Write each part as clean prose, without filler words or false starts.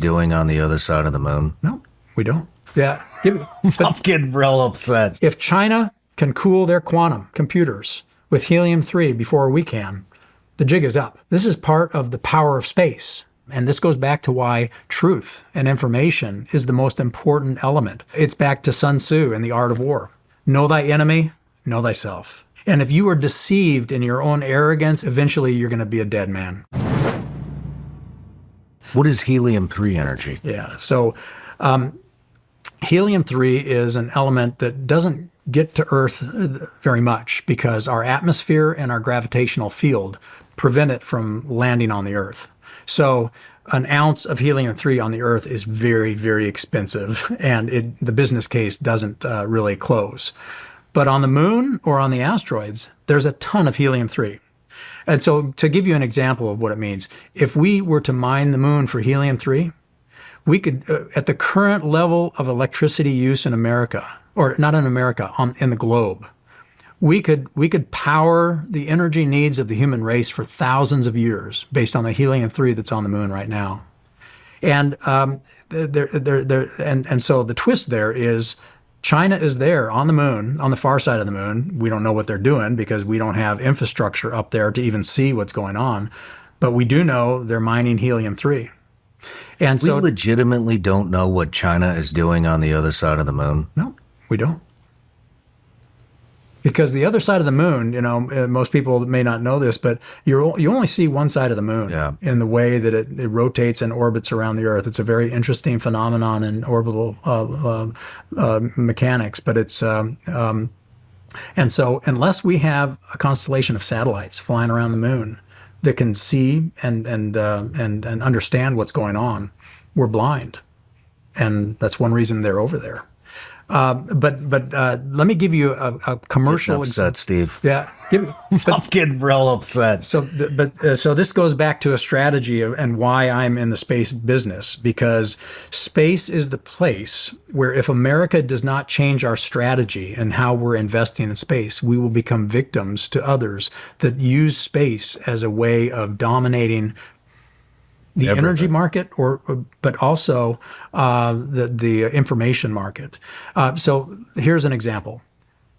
doing on the other side of the moon? No, we don't. Yeah, I'm getting real upset. if China can cool their quantum computers with helium-3 before we can, the jig is up. This is part of the power of space. And this goes back to why truth and information is the most important element. It's back to Sun Tzu and the art of war. Know thy enemy, know thyself. And if you are deceived in your own arrogance, eventually you're going to be a dead man. What is helium-3 energy? Yeah. So helium-3 is an element that doesn't get to Earth very much because our atmosphere and our gravitational field prevent it from landing on the Earth. So an ounce of helium-3 on the Earth is very, very expensive, and the business case doesn't really close. But on the moon or on the asteroids, there's a ton of helium-3. And so to give you an example of what it means, if we were to mine the moon for helium-3, we could, at the current level of electricity use in America, or not in America, in the globe, we could power the energy needs of the human race for thousands of years based on the helium-3 that's on the moon right now. And so the twist there is China is there on the moon, on the far side of the moon. We don't know what they're doing because we don't have infrastructure up there to even see what's going on. But we do know they're mining helium-3. And so we legitimately don't know what China is doing on the other side of the moon? No, we don't. Because the other side of the moon, most people may not know this, but you only see one side of the moon in the way that it rotates and orbits around the Earth. It's a very interesting phenomenon in orbital mechanics. But it's and so unless we have a constellation of satellites flying around the moon that can see and understand what's going on, we're blind, and that's one reason they're over there. But let me give you a commercial upset, Steve. Yeah, I'm getting real upset. So this goes back to a strategy and why I'm in the space business, because space is the place where if America does not change our strategy and how we're investing in space, we will become victims to others that use space as a way of dominating the energy market, but also the information market. So here's an example.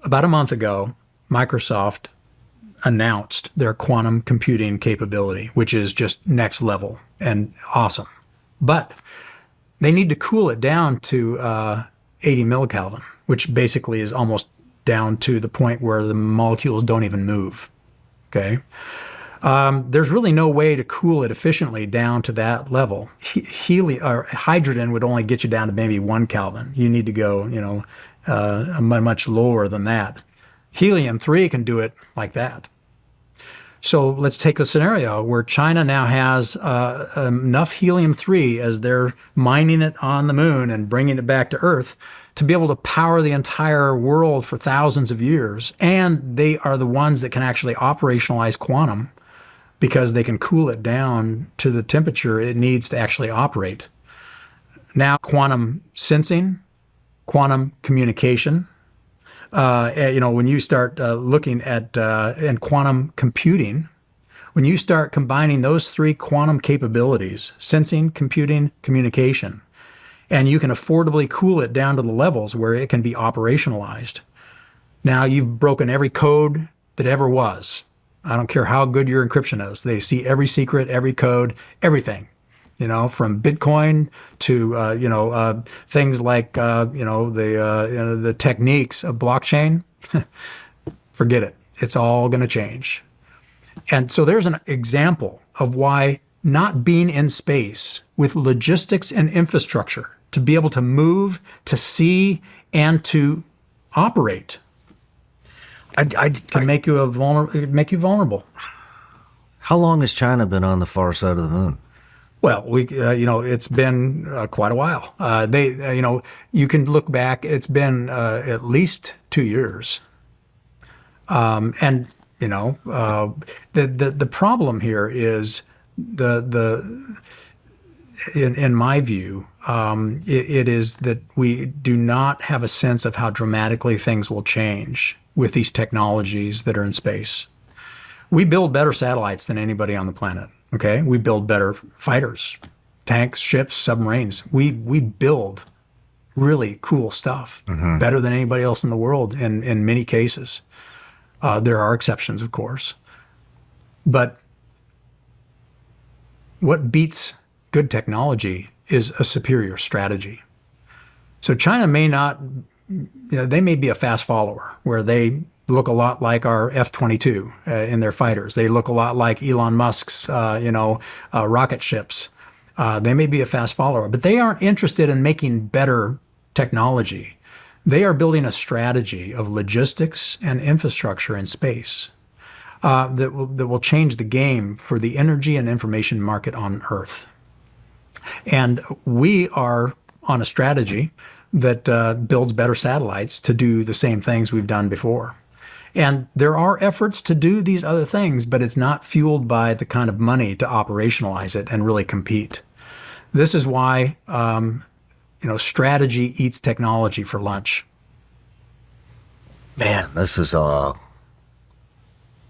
About a month ago, Microsoft announced their quantum computing capability, which is just next level and awesome. But they need to cool it down to 80 millikelvin, which basically is almost down to the point where the molecules don't even move. Okay. There's really no way to cool it efficiently down to that level. Hydrogen would only get you down to maybe 1 Kelvin. You need to go, much lower than that. Helium-3 can do it like that. So let's take the scenario where China now has enough helium-3 as they're mining it on the moon and bringing it back to Earth to be able to power the entire world for thousands of years. And they are the ones that can actually operationalize quantum, because they can cool it down to the temperature it needs to actually operate. Now, quantum sensing, quantum communication, when you start looking at and quantum computing, when you start combining those three quantum capabilities, sensing, computing, communication, and you can affordably cool it down to the levels where it can be operationalized. Now you've broken every code that ever was. I don't care how good your encryption is. They see every secret, every code, everything, from Bitcoin to, things like, the techniques of blockchain. Forget it. It's all going to change. And so there's an example of why not being in space with logistics and infrastructure to be able to move, to see, and to operate can make you vulnerable. How long has China been on the far side of the moon? Well, it's been quite a while. You can look back. It's been at least 2 years. The problem here is in my view, it is that we do not have a sense of how dramatically things will change with these technologies that are in space. We build better satellites than anybody on the planet. Okay, we build better fighters. tanks, ships, submarines. We build really cool stuff, better than anybody else in the world in many cases. There are exceptions, of course. But what beats good technology is a superior strategy. So China may not, they may be a fast follower where they look a lot like our F-22 in their fighters. They look a lot like Elon Musk's, rocket ships. They may be a fast follower, but they aren't interested in making better technology. They are building a strategy of logistics and infrastructure in space that will change the game for the energy and information market on Earth. And we are on a strategy that builds better satellites to do the same things we've done before. And there are efforts to do these other things, but it's not fueled by the kind of money to operationalize it and really compete. This is why strategy eats technology for lunch. Man, this is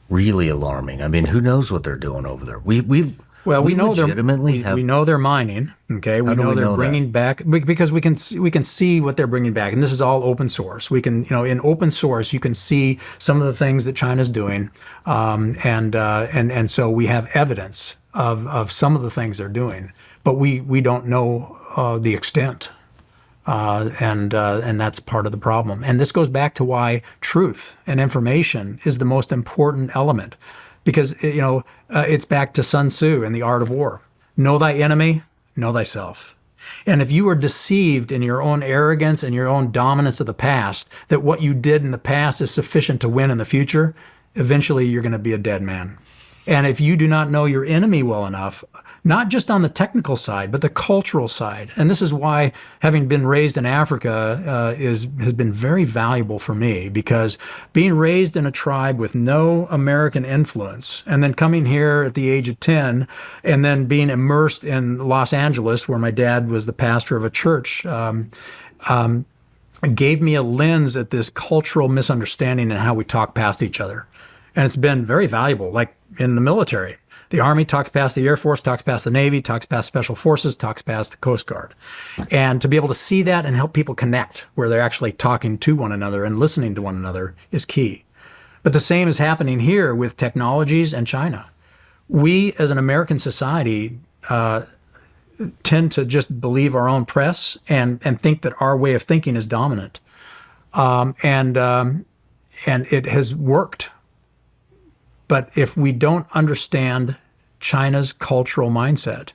really alarming. I mean, who knows what they're doing over there? We know we know they're mining. Okay, we know they're bringing back because we can see what they're bringing back, and this is all open source. We can in open source you can see some of the things that China's doing, and so we have evidence of some of the things they're doing, but we don't know the extent. And that's part of the problem. And this goes back to why truth and information is the most important element, because it's back to Sun Tzu and the art of war. Know thy enemy, know thyself. And if you are deceived in your own arrogance and your own dominance of the past, that what you did in the past is sufficient to win in the future, eventually you're going to be a dead man. And if you do not know your enemy well enough, not just on the technical side, but the cultural side. And this is why having been raised in Africa has been very valuable for me, because being raised in a tribe with no American influence and then coming here at the age of 10 and then being immersed in Los Angeles, where my dad was the pastor of a church, gave me a lens at this cultural misunderstanding and how we talk past each other. And it's been very valuable, like in the military. The Army talks past the Air Force, talks past the Navy, talks past Special Forces, talks past the Coast Guard. And to be able to see that and help people connect where they're actually talking to one another and listening to one another is key. But the same is happening here with technologies and China. We, as an American society, tend to just believe our own press and think that our way of thinking is dominant. And it has worked. But if we don't understand China's cultural mindset,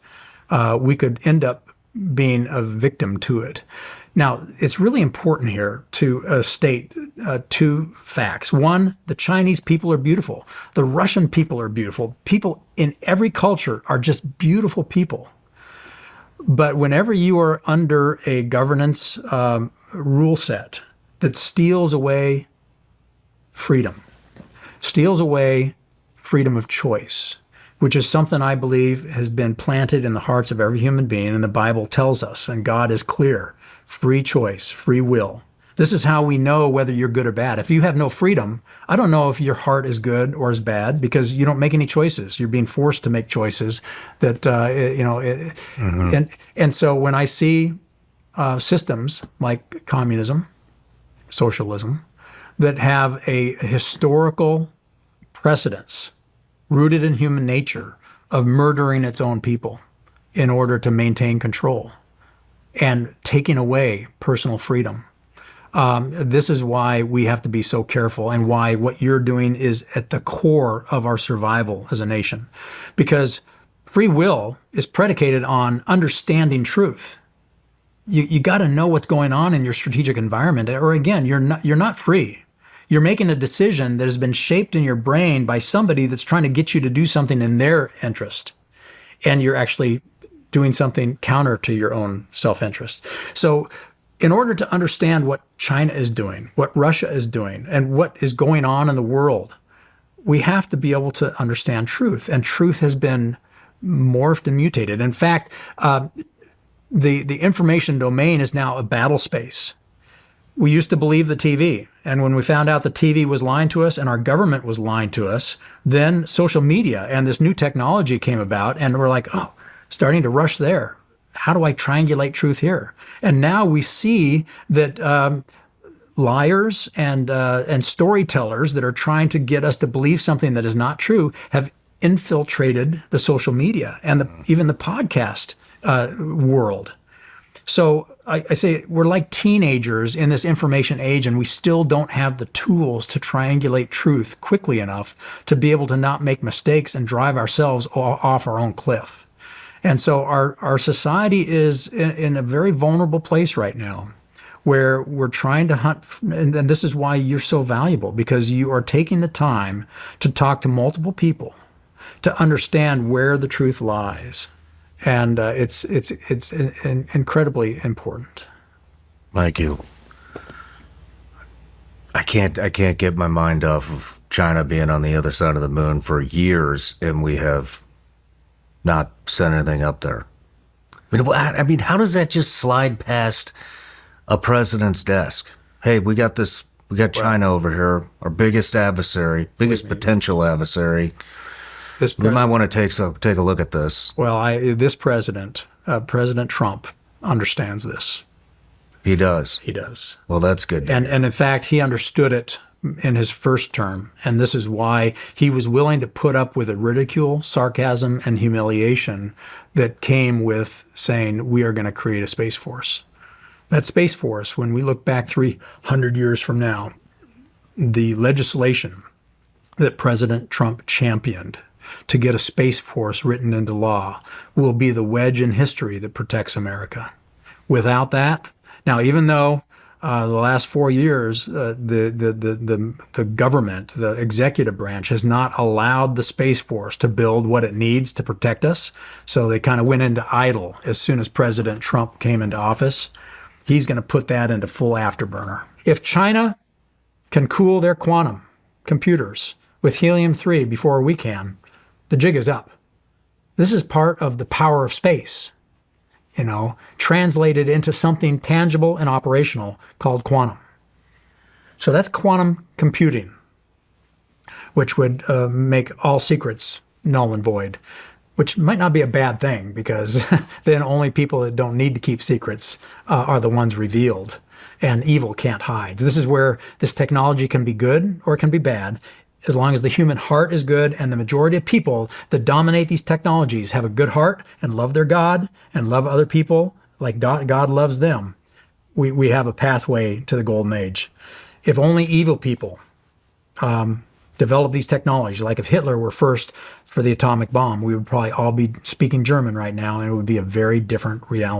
we could end up being a victim to it. Now, it's really important here to state two facts. One, the Chinese people are beautiful. The Russian people are beautiful. People in every culture are just beautiful people. But whenever you are under a governance rule set that steals away freedom, steals away freedom of choice, which is something I believe has been planted in the hearts of every human being, and the Bible tells us, and God is clear, free choice, free will. This is how we know whether you're good or bad. If you have no freedom, I don't know if your heart is good or is bad, because you don't make any choices. You're being forced to make choices that, and so when I see systems like communism, socialism, that have a historical precedence rooted in human nature of murdering its own people in order to maintain control and taking away personal freedom. This is why we have to be so careful, and why what you're doing is at the core of our survival as a nation. Because free will is predicated on understanding truth. You got to know what's going on in your strategic environment, or again, you're not free. You're making a decision that has been shaped in your brain by somebody that's trying to get you to do something in their interest. And you're actually doing something counter to your own self-interest. So in order to understand what China is doing, what Russia is doing, and what is going on in the world, we have to be able to understand truth. And truth has been morphed and mutated. In fact, the information domain is now a battle space. We used to believe the TV. And when we found out the TV was lying to us and our government was lying to us, then social media and this new technology came about, and we're like, oh, starting to rush there. how do I triangulate truth here? And now we see that liars and storytellers that are trying to get us to believe something that is not true have infiltrated the social media and even the podcast world. So I say we're like teenagers in this information age, and we still don't have the tools to triangulate truth quickly enough to be able to not make mistakes and drive ourselves off our own cliff. And so our society is in a very vulnerable place right now, where we're trying to hunt. And this is why you're so valuable, because you are taking the time to talk to multiple people to understand where the truth lies. And it's incredibly important. Thank you. I can't get my mind off of China being on the other side of the moon for years, and we have not sent anything up there. I mean, how does that just slide past a president's desk? Hey, we got China over here, our biggest adversary, biggest potential adversary. We might want to take a look at this. Well, this president, President Trump, understands this. He does. He does. Well, that's good. And in fact, he understood it in his first term. And this is why he was willing to put up with the ridicule, sarcasm, and humiliation that came with saying, we are going to create a Space Force. That Space Force, when we look back 300 years from now, the legislation that President Trump championed to get a Space Force written into law will be the wedge in history that protects America. Without that, now, even though the last 4 years, the government, the executive branch, has not allowed the Space Force to build what it needs to protect us, so they kind of went into idle as soon as President Trump came into office, he's going to put that into full afterburner. If China can cool their quantum computers with helium-3 before we can, the jig is up. This is part of the power of space, translated into something tangible and operational called quantum. So that's quantum computing, which would make all secrets null and void, which might not be a bad thing, because then only people that don't need to keep secrets are the ones revealed, and evil can't hide. This is where this technology can be good or it can be bad, as long as the human heart is good, and the majority of people that dominate these technologies have a good heart and love their God and love other people like God loves them. We have a pathway to the golden age. If only evil people develop these technologies, like if Hitler were first for the atomic bomb, we would probably all be speaking German right now, and it would be a very different reality.